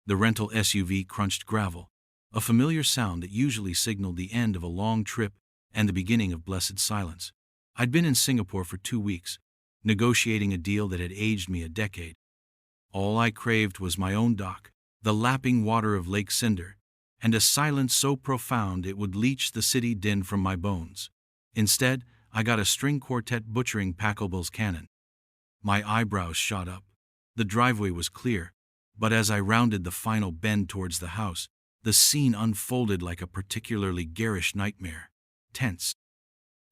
The rental SUV crunched gravel, a familiar sound that usually signaled the end of a long trip and the beginning of blessed silence. I'd been in Singapore for 2 weeks, negotiating a deal that had aged me a decade. All I craved was my own dock, the lapping water of Lake Cinder, and a silence so profound it would leach the city din from my bones. Instead, I got a string quartet butchering Pachelbel's cannon. My eyebrows shot up. The driveway was clear, but as I rounded the final bend towards the house, the scene unfolded like a particularly garish nightmare. Tents.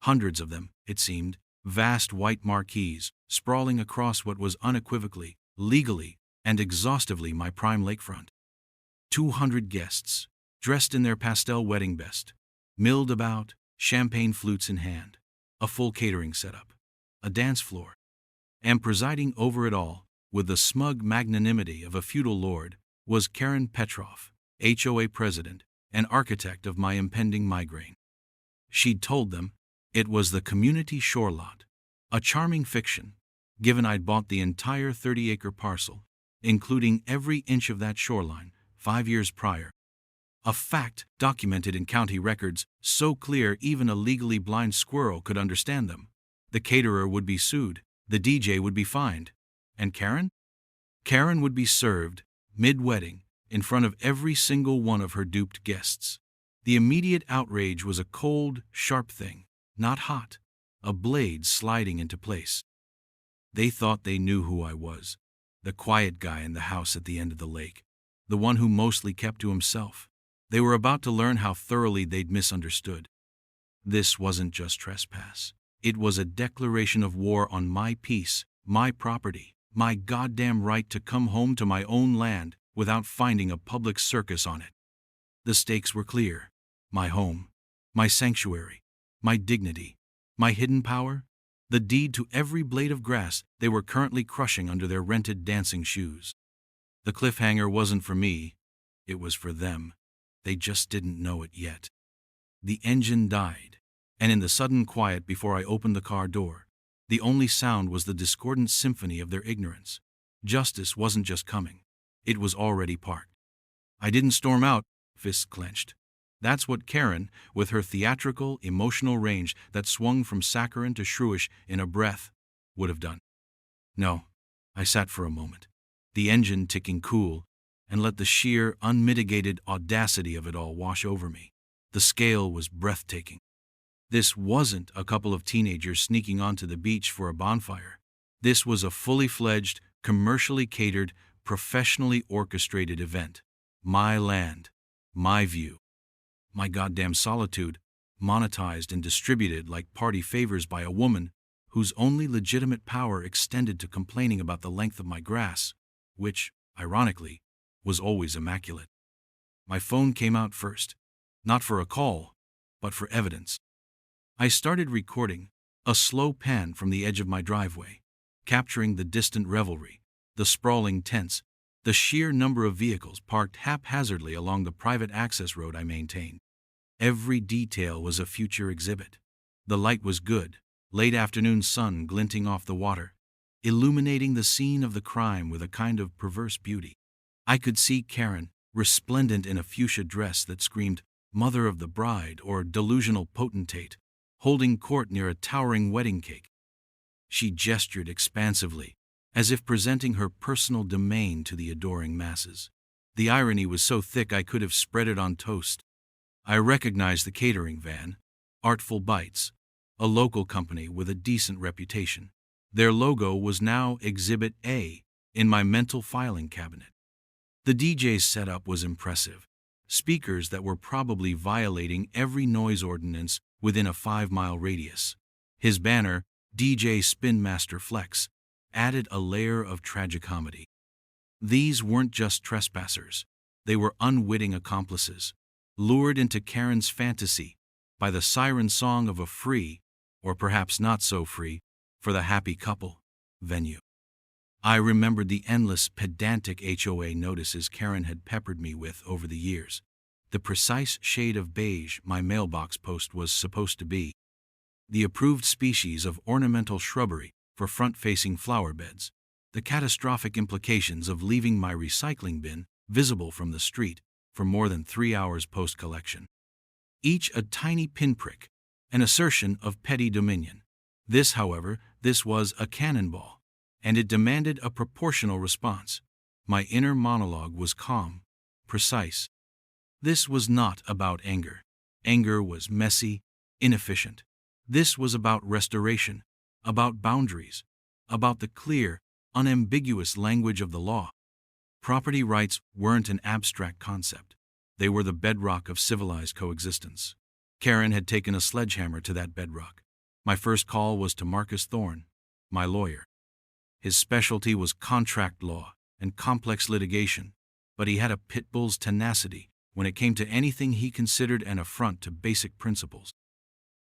Hundreds of them, it seemed, vast white marquees, sprawling across what was unequivocally, legally, and exhaustively my prime lakefront. 200 guests, dressed in their pastel wedding best, milled about, champagne flutes in hand, a full catering setup, a dance floor, and presiding over it all, with the smug magnanimity of a feudal lord, was Karen Petrov, HOA president and architect of my impending migraine. She'd told them it was the community shore lot, a charming fiction, given I'd bought the entire 30-acre parcel, including every inch of that shoreline, 5 years prior. A fact documented in county records, so clear even a legally blind squirrel could understand them. The caterer would be sued, the DJ would be fined. And Karen? Karen would be served, mid-wedding, in front of every single one of her duped guests. The immediate outrage was a cold, sharp thing, not hot, a blade sliding into place. They thought they knew who I was, the quiet guy in the house at the end of the lake, the one who mostly kept to himself. They were about to learn how thoroughly they'd misunderstood. This wasn't just trespass. It was a declaration of war on my peace, my property, my goddamn right to come home to my own land without finding a public circus on it. The stakes were clear. My home, my sanctuary, my dignity, my hidden power, the deed to every blade of grass they were currently crushing under their rented dancing shoes. The cliffhanger wasn't for me, it was for them. They just didn't know it yet. The engine died, and in the sudden quiet before I opened the car door, the only sound was the discordant symphony of their ignorance. Justice wasn't just coming, it was already parked. I didn't storm out, fists clenched. That's what Karen, with her theatrical, emotional range that swung from saccharine to shrewish in a breath, would have done. No, I sat for a moment, the engine ticking cool, and let the sheer, unmitigated audacity of it all wash over me. The scale was breathtaking. This wasn't a couple of teenagers sneaking onto the beach for a bonfire. This was a fully fledged, commercially catered, professionally orchestrated event. My land, my view, my goddamn solitude, monetized and distributed like party favors by a woman whose only legitimate power extended to complaining about the length of my grass, which, ironically, was always immaculate. My phone came out first, not for a call, but for evidence. I started recording, a slow pan from the edge of my driveway, capturing the distant revelry, the sprawling tents, the sheer number of vehicles parked haphazardly along the private access road I maintained. Every detail was a future exhibit. The light was good, late afternoon sun glinting off the water, illuminating the scene of the crime with a kind of perverse beauty. I could see Karen, resplendent in a fuchsia dress that screamed mother of the bride or delusional potentate, holding court near a towering wedding cake. She gestured expansively, as if presenting her personal domain to the adoring masses. The irony was so thick I could have spread it on toast. I recognized the catering van, Artful Bites, a local company with a decent reputation. Their logo was now Exhibit A in my mental filing cabinet. The DJ's setup was impressive. Speakers that were probably violating every noise ordinance within a 5-mile radius. His banner, DJ Spin Master Flex, added a layer of tragicomedy. These weren't just trespassers. They were unwitting accomplices, lured into Karen's fantasy by the siren song of a free, or perhaps not so free, for the happy couple, venue. I remembered the endless, pedantic HOA notices Karen had peppered me with over the years, the precise shade of beige my mailbox post was supposed to be, the approved species of ornamental shrubbery for front-facing flower beds, the catastrophic implications of leaving my recycling bin visible from the street, for more than 3 hours post-collection. Each a tiny pinprick, an assertion of petty dominion. This, however, this was a cannonball, and it demanded a proportional response. My inner monologue was calm, precise. This was not about anger. Anger was messy, inefficient. This was about restoration, about boundaries, about the clear, unambiguous language of the law. Property rights weren't an abstract concept. They were the bedrock of civilized coexistence. Karen had taken a sledgehammer to that bedrock. My first call was to Marcus Thorne, my lawyer. His specialty was contract law and complex litigation, but he had a pit bull's tenacity when it came to anything he considered an affront to basic principles.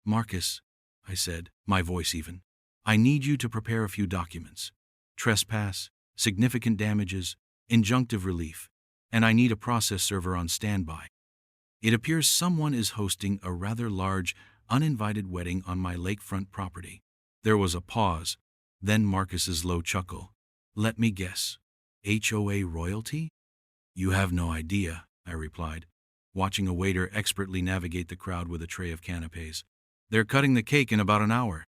"Marcus," I said, my voice even, "I need you to prepare a few documents. Trespass, significant damages, injunctive relief, and I need a process server on standby. It appears someone is hosting a rather large, uninvited wedding on my lakefront property." There was a pause, then Marcus's low chuckle. "Let me guess. HOA royalty?" "You have no idea," I replied, watching a waiter expertly navigate the crowd with a tray of canapes. "They're cutting the cake in about an hour.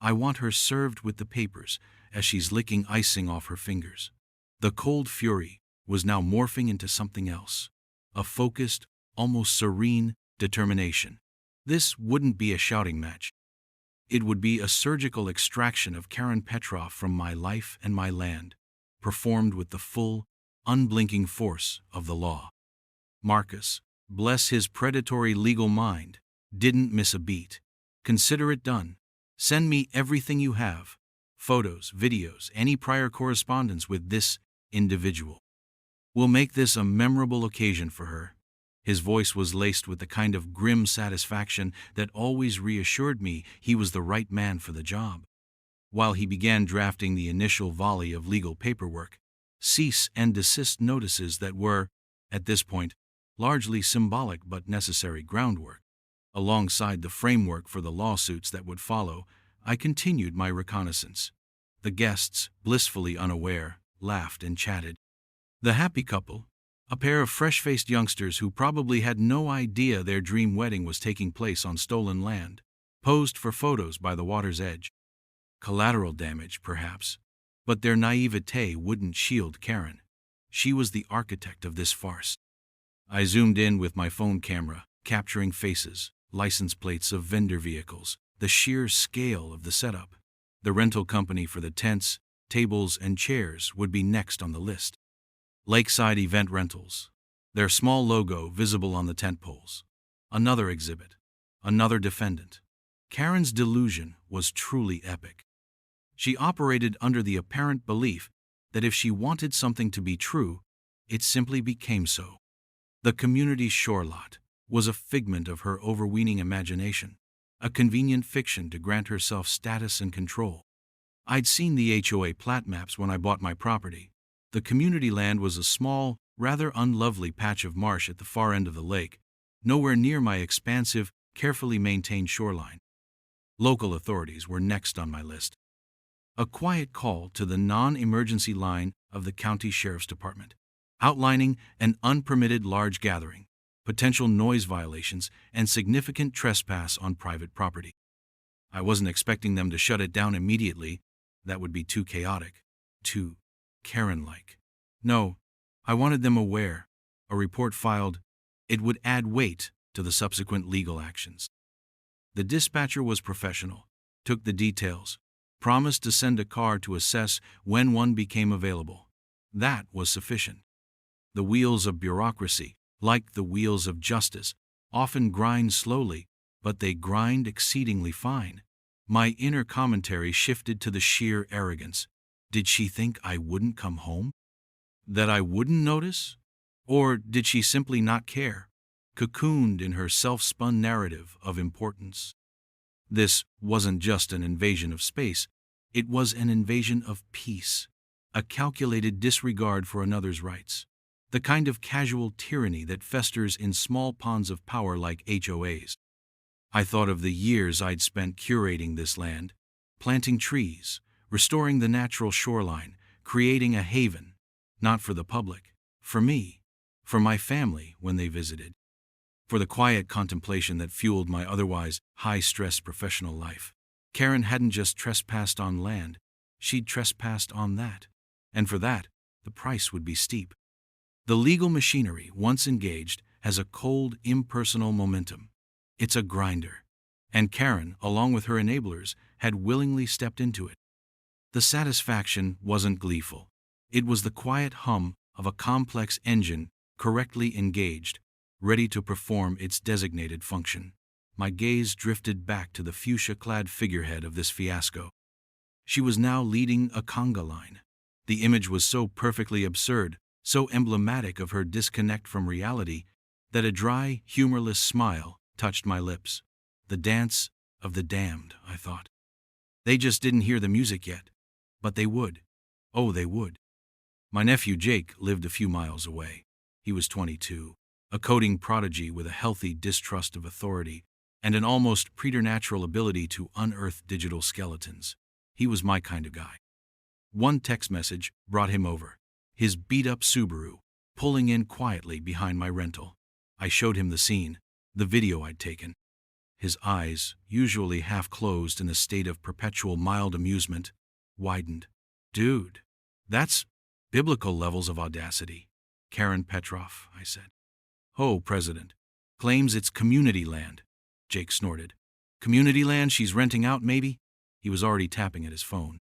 I want her served with the papers as she's licking icing off her fingers." The cold fury was now morphing into something else, a focused, almost serene determination. This wouldn't be a shouting match. It would be a surgical extraction of Karen Petrov from my life and my land, performed with the full, unblinking force of the law. Marcus, bless his predatory legal mind, didn't miss a beat. "Consider it done. Send me everything you have, photos, videos, any prior correspondence with this individual. We'll make this a memorable occasion for her." His voice was laced with the kind of grim satisfaction that always reassured me he was the right man for the job. While he began drafting the initial volley of legal paperwork, cease and desist notices that were, at this point, largely symbolic but necessary groundwork. Alongside the framework for the lawsuits that would follow, I continued my reconnaissance. The guests, blissfully unaware, laughed and chatted. The happy couple, a pair of fresh-faced youngsters who probably had no idea their dream wedding was taking place on stolen land, posed for photos by the water's edge. Collateral damage, perhaps, but their naivete wouldn't shield Karen. She was the architect of this farce. I zoomed in with my phone camera, capturing faces, license plates of vendor vehicles, the sheer scale of the setup. The rental company for the tents, tables, and chairs would be next on the list. Lakeside Event Rentals, their small logo visible on the tent poles. Another exhibit, another defendant. Karen's delusion was truly epic. She operated under the apparent belief that if she wanted something to be true, it simply became so. The community shore lot was a figment of her overweening imagination, a convenient fiction to grant herself status and control. I'd seen the HOA plat maps when I bought my property. The community land was a small, rather unlovely patch of marsh at the far end of the lake, nowhere near my expansive, carefully maintained shoreline. Local authorities were next on my list. A quiet call to the non-emergency line of the county sheriff's department, outlining an unpermitted large gathering, potential noise violations, and significant trespass on private property. I wasn't expecting them to shut it down immediately. That would be too chaotic, too Karen-like. No, I wanted them aware. A report filed, it would add weight to the subsequent legal actions. The dispatcher was professional, took the details, promised to send a car to assess when one became available. That was sufficient. The wheels of bureaucracy, like the wheels of justice, often grind slowly, but they grind exceedingly fine. My inner commentary shifted to the sheer arrogance. Did she think I wouldn't come home? That I wouldn't notice? Or did she simply not care, cocooned in her self-spun narrative of importance? This wasn't just an invasion of space, it was an invasion of peace, a calculated disregard for another's rights, the kind of casual tyranny that festers in small ponds of power like HOAs. I thought of the years I'd spent curating this land, planting trees, restoring the natural shoreline, creating a haven, not for the public, for me. for my family when they visited, for the quiet contemplation that fueled my otherwise high-stress professional life. Karen hadn't just trespassed on land, she'd trespassed on that. And for that, the price would be steep. The legal machinery, once engaged, has a cold, impersonal momentum. It's a grinder. And Karen, along with her enablers, had willingly stepped into it. The satisfaction wasn't gleeful. It was the quiet hum of a complex engine correctly engaged, ready to perform its designated function. My gaze drifted back to the fuchsia-clad figurehead of this fiasco. She was now leading a conga line. The image was so perfectly absurd, so emblematic of her disconnect from reality, that a dry, humorless smile touched my lips. The dance of the damned, I thought. They just didn't hear the music yet. But they would. Oh, they would. My nephew Jake lived a few miles away. He was 22, a coding prodigy with a healthy distrust of authority and an almost preternatural ability to unearth digital skeletons. He was my kind of guy. One text message brought him over, his beat-up Subaru, pulling in quietly behind my rental. I showed him the scene, the video I'd taken. His eyes, usually half closed in a state of perpetual mild amusement, widened. Dude, that's biblical levels of audacity. Karen Petrov, I said. Oh, President. Claims it's community land. Jake snorted. Community land she's renting out, maybe? He was already tapping at his phone.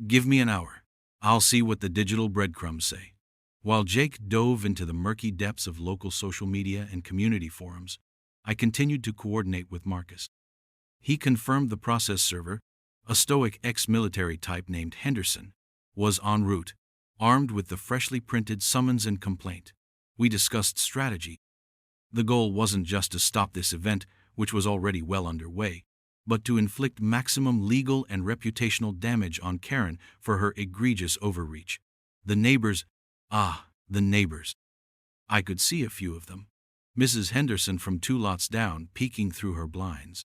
Give me an hour. I'll see what the digital breadcrumbs say. While Jake dove into the murky depths of local social media and community forums, I continued to coordinate with Marcus. He confirmed the process server, a stoic ex-military type named Henderson, was en route, armed with the freshly printed summons and complaint. We discussed strategy. The goal wasn't just to stop this event, which was already well underway, but to inflict maximum legal and reputational damage on Karen for her egregious overreach. The neighbors, the neighbors. I could see a few of them. Mrs. Henderson from 2 lots down, peeking through her blinds.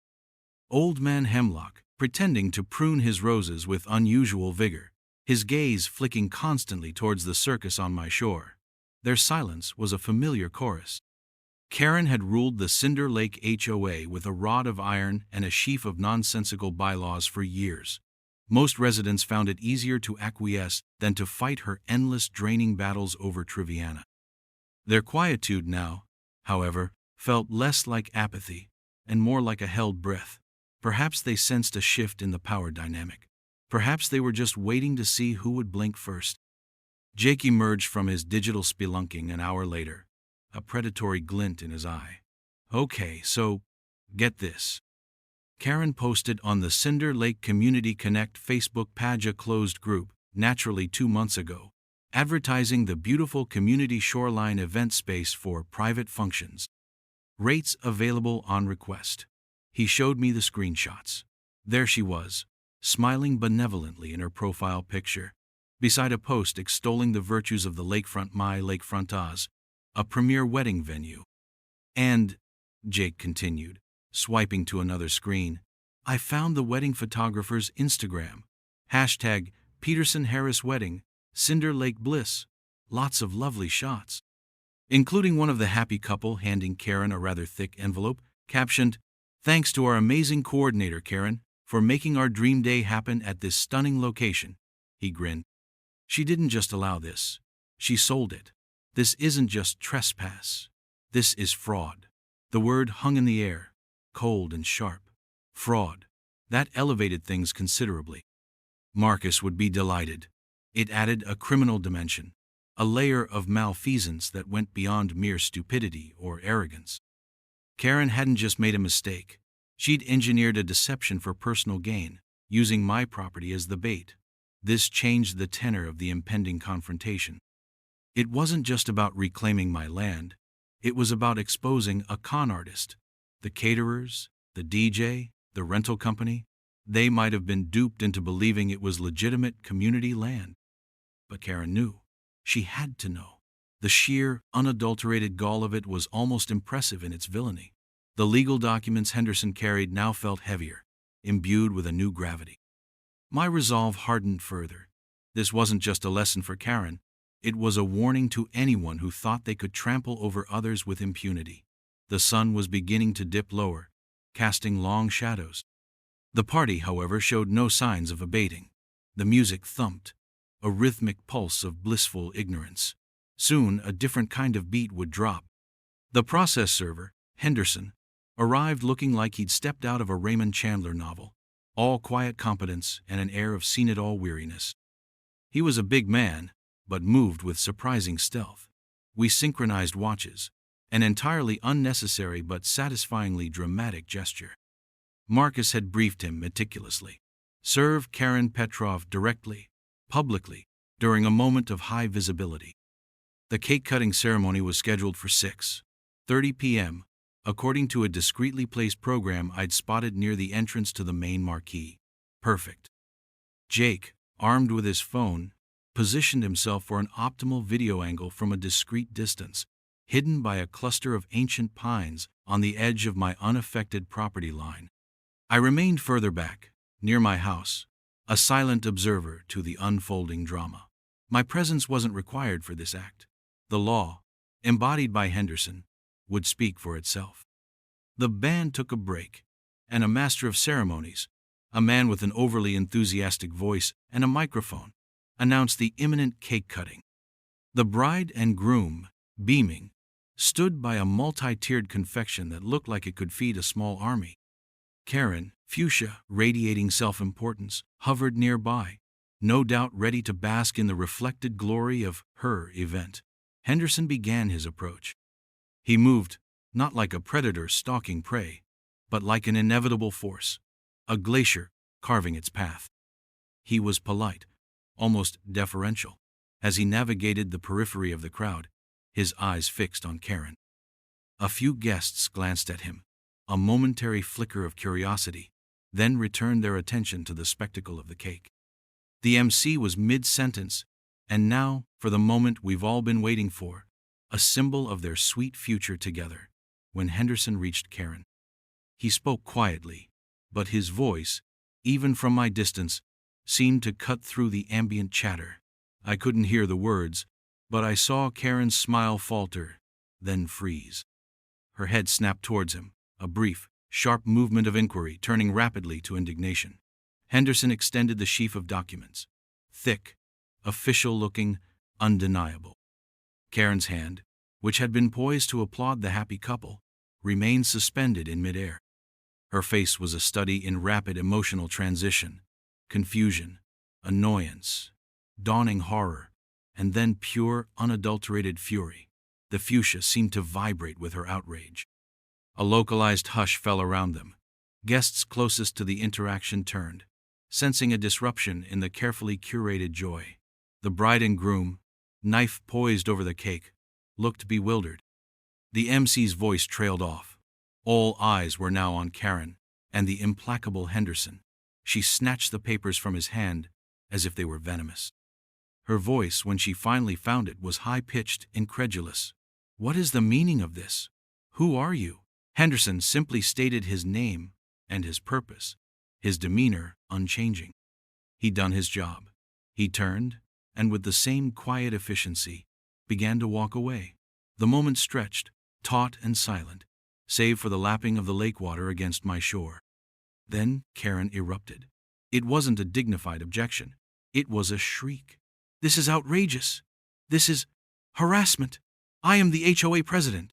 Old man Hemlock, pretending to prune his roses with unusual vigor, his gaze flicking constantly towards the circus on my shore. Their silence was a familiar chorus. Karen had ruled the Cinder Lake HOA with a rod of iron and a sheaf of nonsensical bylaws for years. Most residents found it easier to acquiesce than to fight her endless draining battles over Triviana. Their quietude now, however, felt less like apathy and more like a held breath. Perhaps they sensed a shift in the power dynamic. Perhaps they were just waiting to see who would blink first. Jake emerged from his digital spelunking an hour later, a predatory glint in his eye. Okay, so, get this. Karen posted on the Cinder Lake Community Connect Facebook page, a closed group, naturally 2 months ago, advertising the beautiful community shoreline event space for private functions. Rates available on request. He showed me the screenshots. There she was, smiling benevolently in her profile picture, beside a post extolling the virtues of the lakefront, my lakefront Oz, a premier wedding venue. And, Jake continued, swiping to another screen, I found the wedding photographer's Instagram. Hashtag Peterson Harris Wedding, Cinder Lake Bliss. Lots of lovely shots. Including one of the happy couple handing Karen a rather thick envelope, captioned, Thanks to our amazing coordinator, Karen, for making our dream day happen at this stunning location. He grinned. She didn't just allow this. She sold it. This isn't just trespass. This is fraud. The word hung in the air, cold and sharp. Fraud. That elevated things considerably. Marcus would be delighted. It added a criminal dimension, a layer of malfeasance that went beyond mere stupidity or arrogance. Karen hadn't just made a mistake. She'd engineered a deception for personal gain, using my property as the bait. This changed the tenor of the impending confrontation. It wasn't just about reclaiming my land. It was about exposing a con artist. The caterers, the DJ, the rental company, they might have been duped into believing it was legitimate community land. But Karen knew. She had to know. The sheer, unadulterated gall of it was almost impressive in its villainy. The legal documents Henderson carried now felt heavier, imbued with a new gravity. My resolve hardened further. This wasn't just a lesson for Karen. It was a warning to anyone who thought they could trample over others with impunity. The sun was beginning to dip lower, casting long shadows. The party, however, showed no signs of abating. The music thumped, a rhythmic pulse of blissful ignorance. Soon, a different kind of beat would drop. The process server, Henderson, arrived looking like he'd stepped out of a Raymond Chandler novel, all quiet competence and an air of seen-it-all weariness. He was a big man, but moved with surprising stealth. We synchronized watches, an entirely unnecessary but satisfyingly dramatic gesture. Marcus had briefed him meticulously. Serve Karen Petrov directly, publicly, during a moment of high visibility. The cake-cutting ceremony was scheduled for 6:30 p.m., according to a discreetly placed program I'd spotted near the entrance to the main marquee. Perfect. Jake, armed with his phone, positioned himself for an optimal video angle from a discreet distance, hidden by a cluster of ancient pines on the edge of my unaffected property line. I remained further back, near my house, a silent observer to the unfolding drama. My presence wasn't required for this act. The law, embodied by Henderson, would speak for itself. The band took a break, and a master of ceremonies, a man with an overly enthusiastic voice and a microphone, announced the imminent cake cutting. The bride and groom, beaming, stood by a multi-tiered confection that looked like it could feed a small army. Karen, fuchsia, radiating self-importance, hovered nearby, no doubt ready to bask in the reflected glory of her event. Henderson began his approach. He moved, not like a predator stalking prey, but like an inevitable force, a glacier carving its path. He was polite, almost deferential, as he navigated the periphery of the crowd, his eyes fixed on Karen. A few guests glanced at him, a momentary flicker of curiosity, then returned their attention to the spectacle of the cake. The MC was mid-sentence, and now, for the moment we've all been waiting for, a symbol of their sweet future together, when Henderson reached Karen. He spoke quietly, but his voice, even from my distance, seemed to cut through the ambient chatter. I couldn't hear the words, but I saw Karen's smile falter, then freeze. Her head snapped towards him, a brief, sharp movement of inquiry turning rapidly to indignation. Henderson extended the sheaf of documents. Thick, official-looking, undeniable. Karen's hand, which had been poised to applaud the happy couple, remained suspended in midair. Her face was a study in rapid emotional transition, confusion, annoyance, dawning horror, and then pure, unadulterated fury. The fuchsia seemed to vibrate with her outrage. A localized hush fell around them. Guests closest to the interaction turned, sensing a disruption in the carefully curated joy. The bride and groom, knife poised over the cake, looked bewildered. The MC's voice trailed off. All eyes were now on Karen and the implacable Henderson. She snatched the papers from his hand as if they were venomous. Her voice, when she finally found it, was high-pitched, incredulous. "What is the meaning of this? Who are you?" Henderson simply stated his name and his purpose, his demeanor unchanging. He'd done his job. He turned, and with the same quiet efficiency, began to walk away. The moment stretched, taut and silent, save for the lapping of the lake water against my shore. Then Karen erupted. It wasn't a dignified objection. It was a shriek. "This is outrageous. This is harassment. I am the HOA president."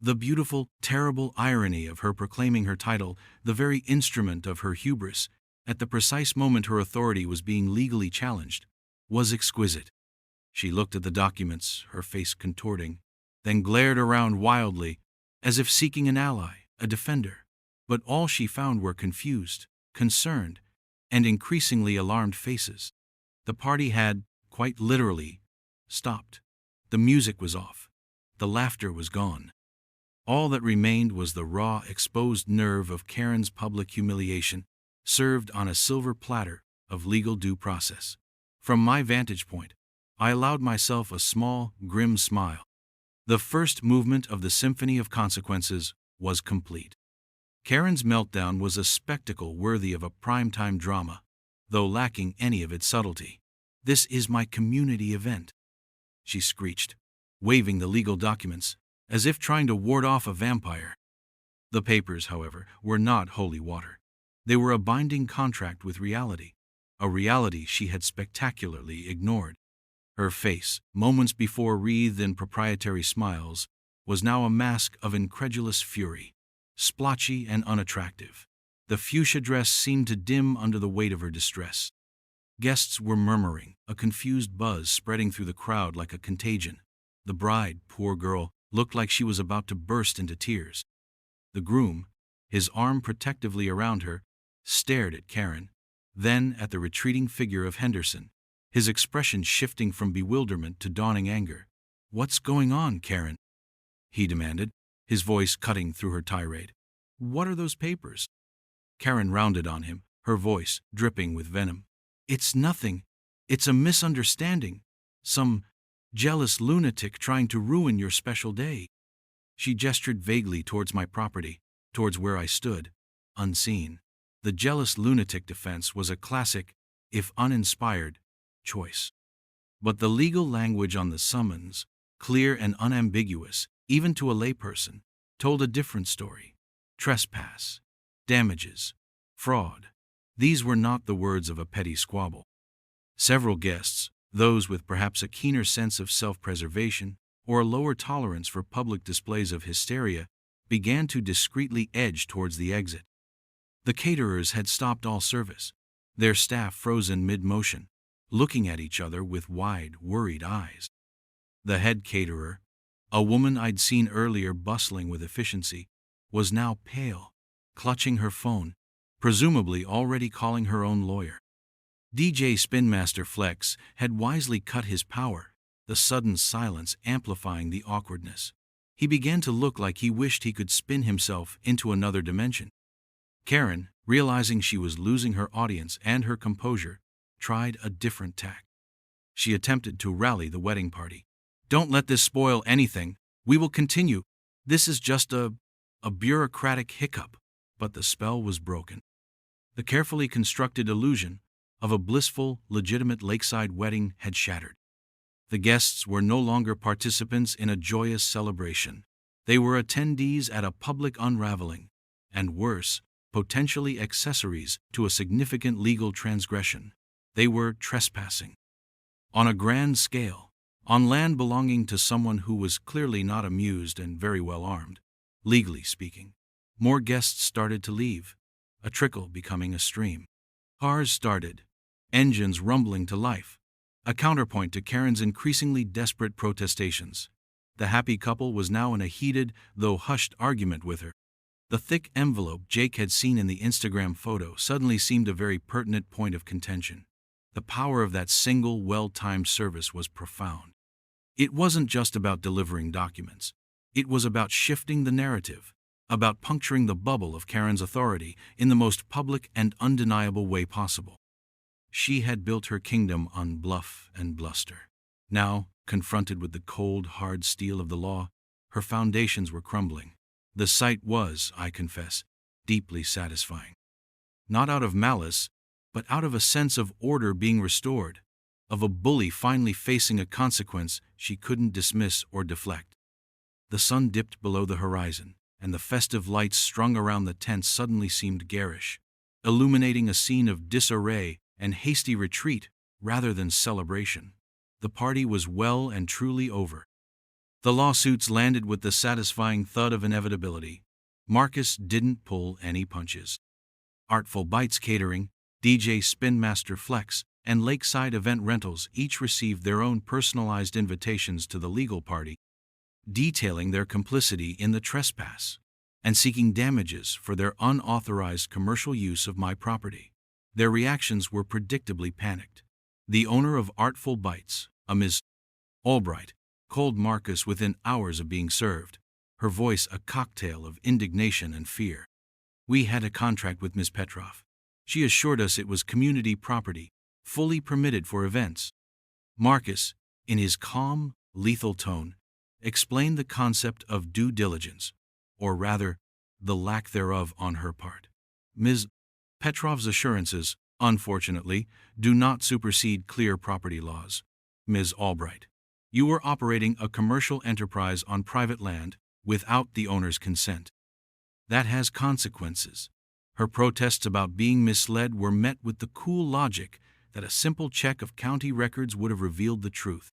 The beautiful, terrible irony of her proclaiming her title, the very instrument of her hubris, at the precise moment her authority was being legally challenged, was exquisite. She looked at the documents, her face contorting, then glared around wildly, as if seeking an ally, a defender. But all she found were confused, concerned, and increasingly alarmed faces. The party had, quite literally, stopped. The music was off. The laughter was gone. All that remained was the raw, exposed nerve of Karen's public humiliation, served on a silver platter of legal due process. From my vantage point, I allowed myself a small, grim smile. The first movement of the symphony of consequences was complete. Karen's meltdown was a spectacle worthy of a primetime drama, though lacking any of its subtlety. "This is my community event. she screeched, waving the legal documents, as if trying to ward off a vampire. The papers, however, were not holy water. They were a binding contract with reality, a reality she had spectacularly ignored. Her face, moments before wreathed in proprietary smiles, was now a mask of incredulous fury, splotchy and unattractive. The fuchsia dress seemed to dim under the weight of her distress. Guests were murmuring, a confused buzz spreading through the crowd like a contagion. The bride, poor girl, looked like she was about to burst into tears. The groom, his arm protectively around her, stared at Karen, then at the retreating figure of Henderson, his expression shifting from bewilderment to dawning anger. "What's going on, Karen?" he demanded, his voice cutting through her tirade. "What are those papers?" Karen rounded on him, her voice dripping with venom. "It's nothing. It's a misunderstanding. Some jealous lunatic trying to ruin your special day." She gestured vaguely towards my property, towards where I stood, unseen. The jealous lunatic defense was a classic, if uninspired, choice. But the legal language on the summons, clear and unambiguous, even to a layperson, told a different story. Trespass, damages, fraud. These were not the words of a petty squabble. Several guests, those with perhaps a keener sense of self-preservation or a lower tolerance for public displays of hysteria, began to discreetly edge towards the exit. The caterers had stopped all service, their staff frozen mid-motion, looking at each other with wide, worried eyes. The head caterer, a woman I'd seen earlier bustling with efficiency, was now pale, clutching her phone, presumably already calling her own lawyer. DJ Spin Master Flex had wisely cut his power, the sudden silence amplifying the awkwardness. He began to look like he wished he could spin himself into another dimension. Karen, realizing she was losing her audience and her composure, tried a different tack. She attempted to rally the wedding party. "Don't let this spoil anything. We will continue. This is just a bureaucratic hiccup." But the spell was broken. The carefully constructed illusion of a blissful, legitimate lakeside wedding had shattered. The guests were no longer participants in a joyous celebration. They were attendees at a public unraveling, and worse, potentially accessories to a significant legal transgression. They were trespassing. On a grand scale, on land belonging to someone who was clearly not amused and very well armed, legally speaking. More guests started to leave, a trickle becoming a stream. Cars started, engines rumbling to life, a counterpoint to Karen's increasingly desperate protestations. The happy couple was now in a heated, though hushed argument with her. The thick envelope Jake had seen in the Instagram photo suddenly seemed a very pertinent point of contention. The power of that single, well-timed service was profound. It wasn't just about delivering documents. It was about shifting the narrative, about puncturing the bubble of Karen's authority in the most public and undeniable way possible. She had built her kingdom on bluff and bluster. Now, confronted with the cold, hard steel of the law, her foundations were crumbling. The sight was, I confess, deeply satisfying. Not out of malice, but out of a sense of order being restored, of a bully finally facing a consequence she couldn't dismiss or deflect. The sun dipped below the horizon, and the festive lights strung around the tent suddenly seemed garish, illuminating a scene of disarray and hasty retreat rather than celebration. The party was well and truly over. The lawsuits landed with the satisfying thud of inevitability. Marcus didn't pull any punches. Artful Bites Catering, DJ Spin Master Flex, and Lakeside Event Rentals each received their own personalized invitations to the legal party, detailing their complicity in the trespass and seeking damages for their unauthorized commercial use of my property. Their reactions were predictably panicked. The owner of Artful Bites, a Ms. Albright, called Marcus within hours of being served, her voice a cocktail of indignation and fear. We had a contract with Ms. Petrov. She assured us it was community property, fully permitted for events. Marcus, in his calm, lethal tone, explained the concept of due diligence, or rather, the lack thereof on her part. Ms. Petrov's assurances, unfortunately, do not supersede clear property laws. Ms. Albright, You were operating a commercial enterprise on private land without the owner's consent. That has consequences. Her protests about being misled were met with the cool logic that a simple check of county records would have revealed the truth.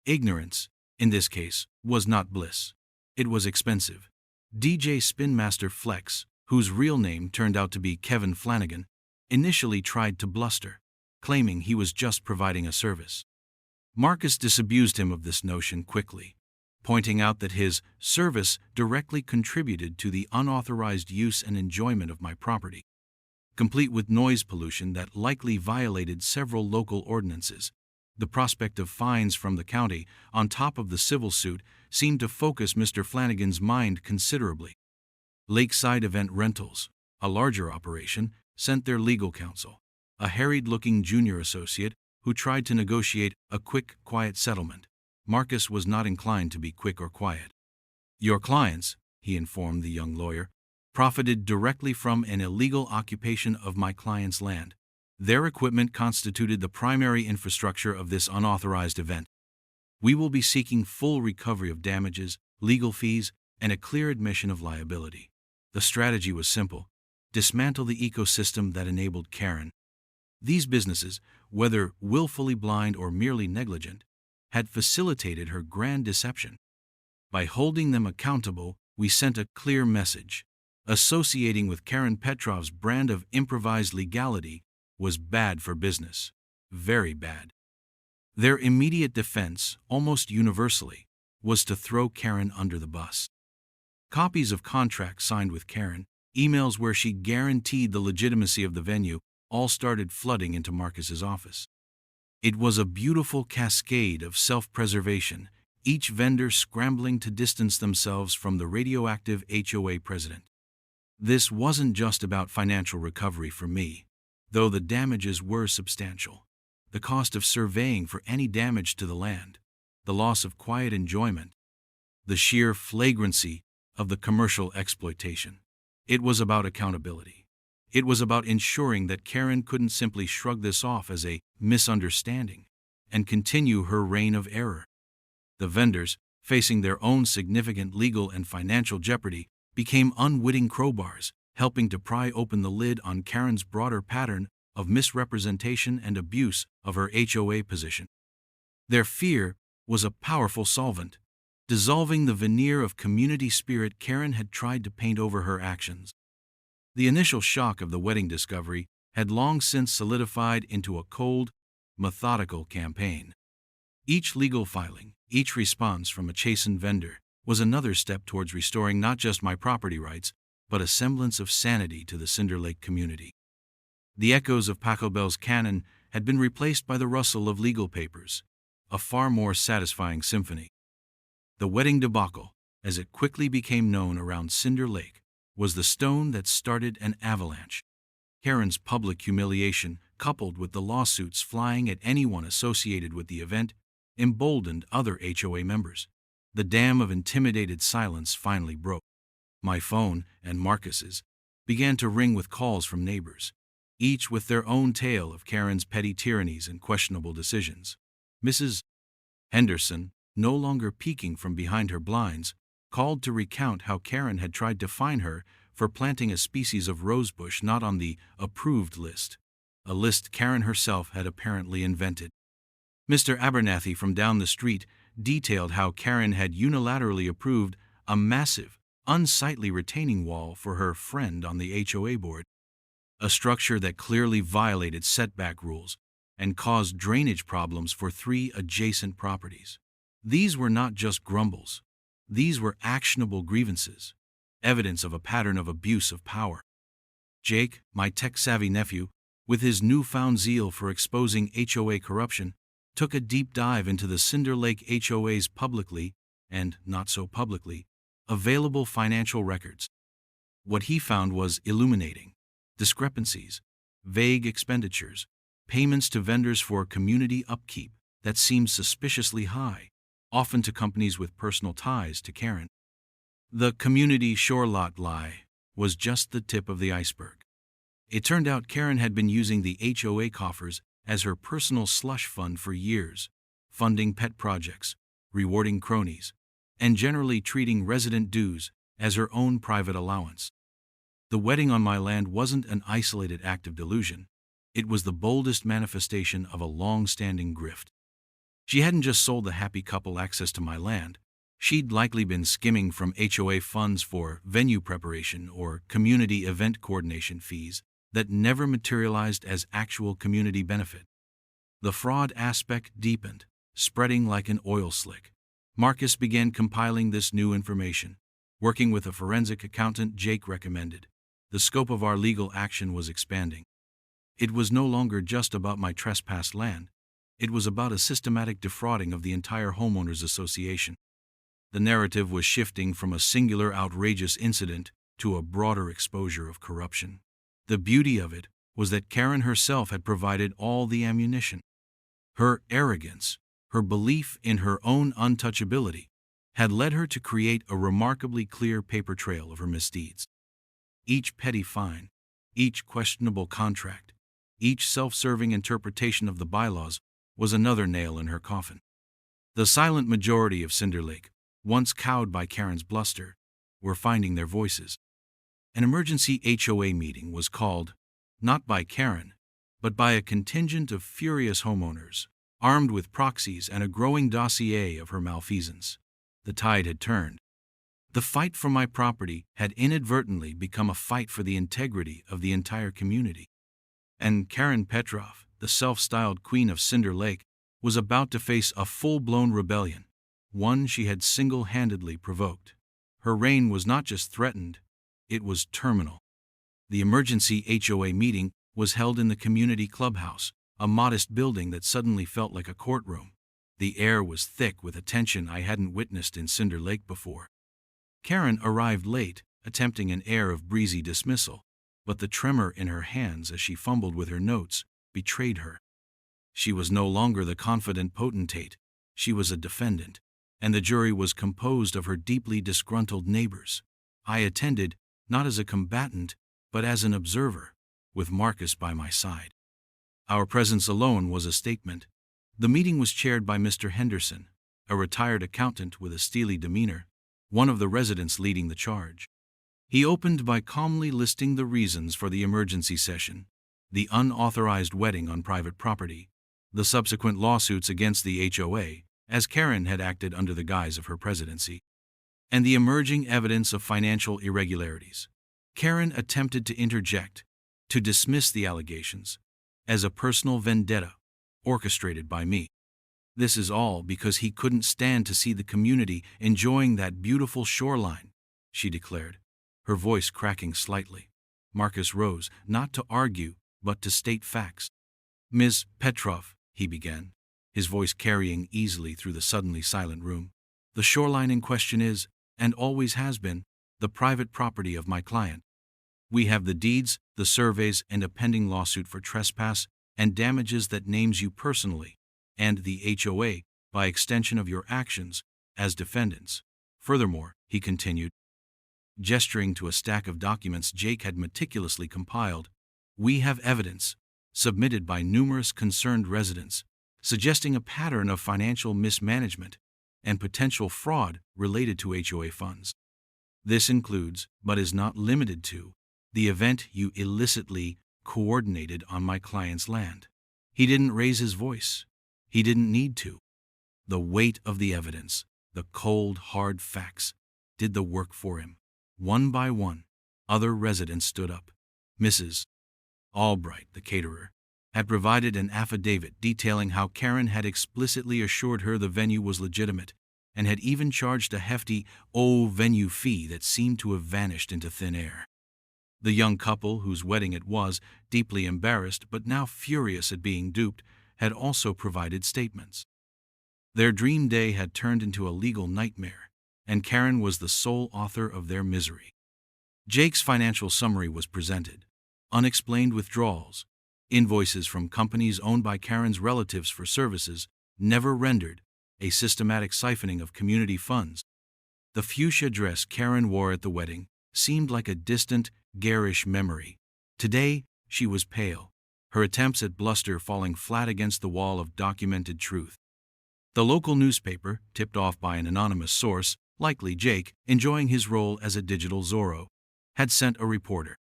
Ignorance, in this case, was not bliss. It was expensive. DJ Spin Master Flex, whose real name turned out to be Kevin Flanagan, initially tried to bluster, claiming he was just providing a service. Marcus disabused him of this notion quickly, pointing out that his service directly contributed to the unauthorized use and enjoyment of my property, complete with noise pollution that likely violated several local ordinances. The prospect of fines from the county, on top of the civil suit, seemed to focus Mr. Flanagan's mind considerably. Lakeside Event Rentals, a larger operation, sent their legal counsel, a harried-looking junior associate who tried to negotiate a quick, quiet settlement. Marcus was not inclined to be quick or quiet. Your clients, he informed the young lawyer, profited directly from an illegal occupation of my client's land. Their equipment constituted the primary infrastructure of this unauthorized event. We will be seeking full recovery of damages, legal fees, and a clear admission of liability. The strategy was simple: dismantle the ecosystem that enabled Karen. These businesses, whether willfully blind or merely negligent, had facilitated her grand deception. By holding them accountable, we sent a clear message. Associating with Karen Petrov's brand of improvised legality was bad for business. Very bad. Their immediate defense, almost universally, was to throw Karen under the bus. Copies of contracts signed with Karen, emails where she guaranteed the legitimacy of the venue, all started flooding into Marcus's office. It was a beautiful cascade of self-preservation, each vendor scrambling to distance themselves from the radioactive HOA president. This wasn't just about financial recovery for me, though the damages were substantial. The cost of surveying for any damage to the land, the loss of quiet enjoyment, the sheer flagrancy of the commercial exploitation. It was about accountability. It was about ensuring that Karen couldn't simply shrug this off as a misunderstanding and continue her reign of error. The vendors, facing their own significant legal and financial jeopardy, became unwitting crowbars, helping to pry open the lid on Karen's broader pattern of misrepresentation and abuse of her HOA position. Their fear was a powerful solvent, dissolving the veneer of community spirit Karen had tried to paint over her actions. The initial shock of the wedding discovery had long since solidified into a cold, methodical campaign. Each legal filing, each response from a chastened vendor, was another step towards restoring not just my property rights, but a semblance of sanity to the Cinder Lake community. The echoes of Pachelbel's canon had been replaced by the rustle of legal papers, a far more satisfying symphony. The wedding debacle, as it quickly became known around Cinder Lake, was the stone that started an avalanche. Karen's public humiliation, coupled with the lawsuits flying at anyone associated with the event, emboldened other HOA members. The dam of intimidated silence finally broke. My phone, and Marcus's, began to ring with calls from neighbors, each with their own tale of Karen's petty tyrannies and questionable decisions. Mrs. Henderson, no longer peeking from behind her blinds, called to recount how Karen had tried to fine her for planting a species of rosebush not on the approved list, a list Karen herself had apparently invented. Mr. Abernathy from down the street detailed how Karen had unilaterally approved a massive, unsightly retaining wall for her friend on the HOA board, a structure that clearly violated setback rules and caused drainage problems for 3 adjacent properties. These were not just grumbles. These were actionable grievances, evidence of a pattern of abuse of power. Jake, my tech-savvy nephew, with his newfound zeal for exposing HOA corruption, took a deep dive into the Cinder Lake HOA's publicly, and not so publicly, available financial records. What he found was illuminating: discrepancies, vague expenditures, payments to vendors for community upkeep that seemed suspiciously high, often to companies with personal ties to Karen. The community shore lot lie was just the tip of the iceberg. It turned out Karen had been using the HOA coffers as her personal slush fund for years, funding pet projects, rewarding cronies, and generally treating resident dues as her own private allowance. The wedding on my land wasn't an isolated act of delusion. It was the boldest manifestation of a long-standing grift. She hadn't just sold the happy couple access to my land. She'd likely been skimming from HOA funds for venue preparation or community event coordination fees that never materialized as actual community benefit. The fraud aspect deepened, spreading like an oil slick. Marcus began compiling this new information. Working with a forensic accountant Jake recommended, the scope of our legal action was expanding. It was no longer just about my trespassed land. It was about a systematic defrauding of the entire homeowners association. The narrative was shifting from a singular outrageous incident to a broader exposure of corruption. The beauty of it was that Karen herself had provided all the ammunition. Her arrogance, her belief in her own untouchability, had led her to create a remarkably clear paper trail of her misdeeds. Each petty fine, each questionable contract, each self-serving interpretation of the bylaws was another nail in her coffin. The silent majority of Cinder Lake, once cowed by Karen's bluster, were finding their voices. An emergency HOA meeting was called, not by Karen, but by a contingent of furious homeowners, armed with proxies and a growing dossier of her malfeasance. The tide had turned. The fight for my property had inadvertently become a fight for the integrity of the entire community. And Karen Petrov, the self-styled queen of Cinder Lake, was about to face a full-blown rebellion, one she had single-handedly provoked. Her reign was not just threatened, it was terminal. The emergency HOA meeting was held in the community clubhouse, a modest building that suddenly felt like a courtroom. The air was thick with a tension I hadn't witnessed in Cinder Lake before. Karen arrived late, attempting an air of breezy dismissal, but the tremor in her hands as she fumbled with her notes betrayed her. She was no longer the confident potentate, she was a defendant, and the jury was composed of her deeply disgruntled neighbors. I attended, not as a combatant, but as an observer, with Marcus by my side. Our presence alone was a statement. The meeting was chaired by Mr. Henderson, a retired accountant with a steely demeanor, one of the residents leading the charge. He opened by calmly listing the reasons for the emergency session: the unauthorized wedding on private property, the subsequent lawsuits against the HOA, as Karen had acted under the guise of her presidency, and the emerging evidence of financial irregularities. Karen attempted to interject, to dismiss the allegations as a personal vendetta orchestrated by me. This is all because he couldn't stand to see the community enjoying that beautiful shoreline, she declared, her voice cracking slightly. Marcus rose, not to argue, but to state facts. Ms. Petrov, he began, his voice carrying easily through the suddenly silent room, the shoreline in question is, and always has been, the private property of my client. We have the deeds, the surveys, and a pending lawsuit for trespass and damages that names you personally, and the HOA, by extension of your actions, as defendants. Furthermore, he continued, gesturing to a stack of documents Jake had meticulously compiled, we have evidence, submitted by numerous concerned residents, suggesting a pattern of financial mismanagement and potential fraud related to HOA funds. This includes, but is not limited to, the event you illicitly coordinated on my client's land. He didn't raise his voice. He didn't need to. The weight of the evidence, the cold, hard facts, did the work for him. One by one, other residents stood up. Mrs. Albright, the caterer, had provided an affidavit detailing how Karen had explicitly assured her the venue was legitimate and had even charged a hefty venue fee that seemed to have vanished into thin air. The young couple, whose wedding it was, deeply embarrassed but now furious at being duped, had also provided statements. Their dream day had turned into a legal nightmare, and Karen was the sole author of their misery. Jake's financial summary was presented: unexplained withdrawals, invoices from companies owned by Karen's relatives for services never rendered, a systematic siphoning of community funds. The fuchsia dress Karen wore at the wedding seemed like a distant, garish memory. Today, she was pale, her attempts at bluster falling flat against the wall of documented truth. The local newspaper, tipped off by an anonymous source, likely Jake, enjoying his role as a digital Zorro, had sent a reporter.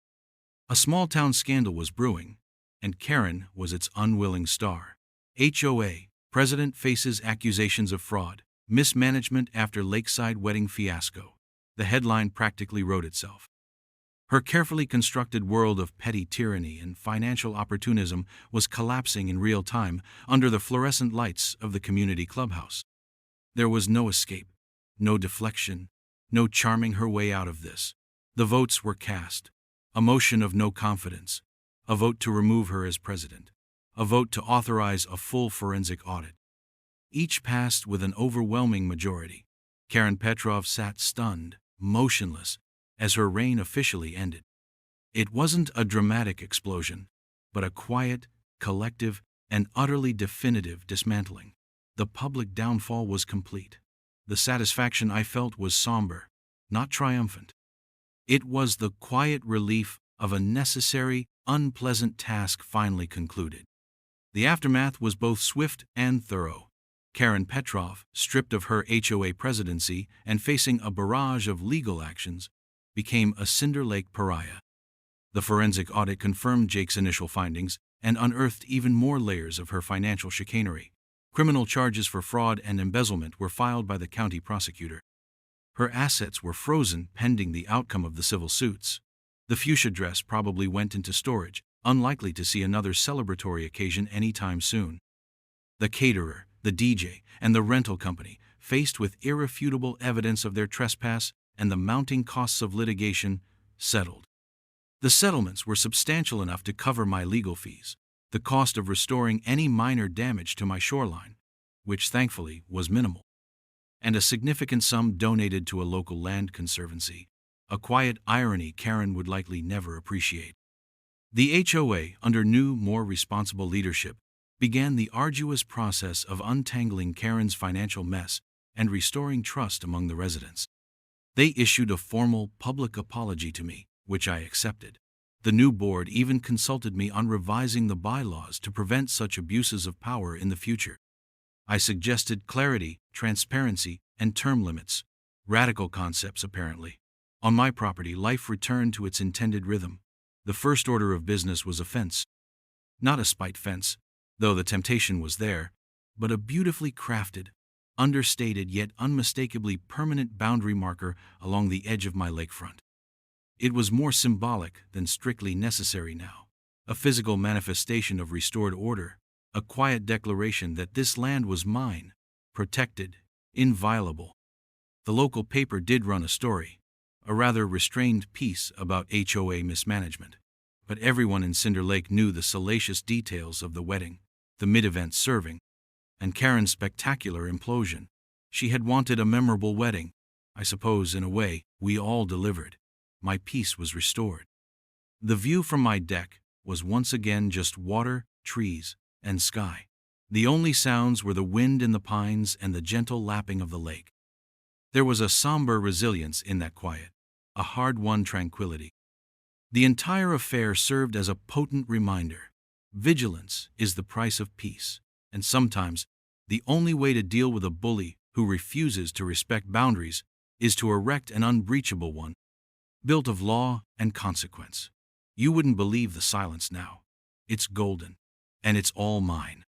A small-town scandal was brewing, and Karen was its unwilling star. HOA president faces accusations of fraud, mismanagement after lakeside wedding fiasco. The headline practically wrote itself. Her carefully constructed world of petty tyranny and financial opportunism was collapsing in real time under the fluorescent lights of the community clubhouse. There was no escape, no deflection, no charming her way out of this. The votes were cast. A motion of no confidence, a vote to remove her as president, a vote to authorize a full forensic audit. Each passed with an overwhelming majority. Karen Petrov sat stunned, motionless, as her reign officially ended. It wasn't a dramatic explosion, but a quiet, collective, and utterly definitive dismantling. The public downfall was complete. The satisfaction I felt was somber, not triumphant. It was the quiet relief of a necessary, unpleasant task finally concluded. The aftermath was both swift and thorough. Karen Petrov, stripped of her HOA presidency and facing a barrage of legal actions, became a Cinder Lake pariah. The forensic audit confirmed Jake's initial findings and unearthed even more layers of her financial chicanery. Criminal charges for fraud and embezzlement were filed by the county prosecutor. Her assets were frozen pending the outcome of the civil suits. The fuchsia dress probably went into storage, unlikely to see another celebratory occasion anytime soon. The caterer, the DJ, and the rental company, faced with irrefutable evidence of their trespass and the mounting costs of litigation, settled. The settlements were substantial enough to cover my legal fees, the cost of restoring any minor damage to my shoreline, which thankfully was minimal, and a significant sum donated to a local land conservancy, a quiet irony Karen would likely never appreciate. The HOA, under new, more responsible leadership, began the arduous process of untangling Karen's financial mess and restoring trust among the residents. They issued a formal public apology to me, which I accepted. The new board even consulted me on revising the bylaws to prevent such abuses of power in the future. I suggested clarity, transparency, and term limits, radical concepts apparently. On my property, life returned to its intended rhythm. The first order of business was a fence. Not a spite fence, though the temptation was there, but a beautifully crafted, understated yet unmistakably permanent boundary marker along the edge of my lakefront. It was more symbolic than strictly necessary now, a physical manifestation of restored order, a quiet declaration that this land was mine, protected, inviolable. The local paper did run a story, a rather restrained piece about HOA mismanagement, but everyone in Cinder Lake knew the salacious details of the wedding, the mid-event serving, and Karen's spectacular implosion. She had wanted a memorable wedding. I suppose, in a way, we all delivered. My peace was restored. The view from my deck was once again just water, trees, and sky. The only sounds were the wind in the pines and the gentle lapping of the lake. There was a somber resilience in that quiet, a hard-won tranquility. The entire affair served as a potent reminder. Vigilance is the price of peace, and sometimes the only way to deal with a bully who refuses to respect boundaries is to erect an unbreachable one, built of law and consequence. You wouldn't believe the silence now. It's golden, and it's all mine.